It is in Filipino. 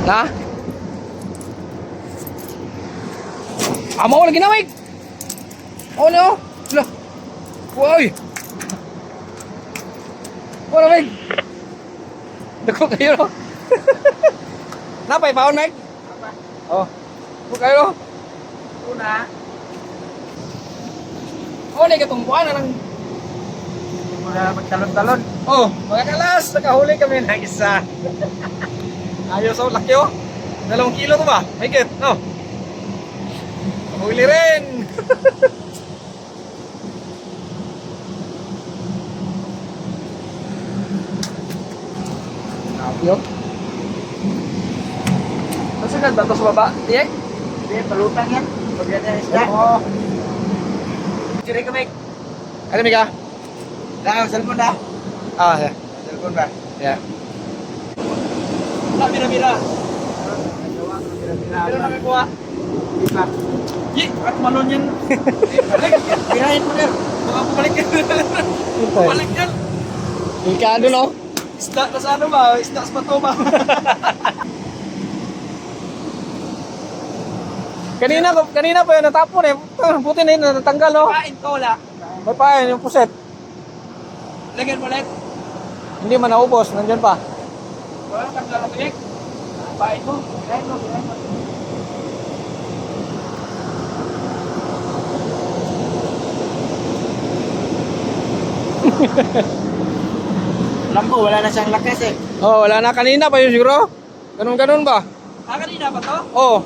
Na? Mau lagi na, Mike. Oh no. Lah. Woy. Wala, Mike. Dako kayo, no? Napay paon, Mike? Oh. Dako kayo, no? Una. Oh, ni katungkuan na ng... Mula magtalon-talon. Oh, mga kalas, nakahuli kami ng isa. Ayos, oh, laki, oh. 2 kilo to ba? Higit, no? Huli rin. Yo. Nasagad ba ito sa baba? Tiyek? Hindi, palutang yan. Pag yan yan isda. Oo. Siri ka, Mike. Ano, Mika? Lang, cellphone na. Ah, yeah. Cellphone ba? Yeah. Wala, mira-mira. Pero nakakuha. Di ba? Yi, at malon yan. Balik. Birahin mo na. Baka bumalik yan. Bumalik yan. Mika, ano, no? Isda na sa ano ba? Isda sa bato ba? Kanina pa yun natapon eh. Buti na yun natanggal, no? Kain ko, wala. May pain yung puset. Lagyan mo ulit. Hindi man naubos, nandyan pa. Wala kang lalapik. Kain mo. Birahin mo. Birahin mo. Alam ko, wala na siyang lakas eh. Oh, wala na kanina pa yun siguro. Ganun ba? Ah, kanina ba to? Oh.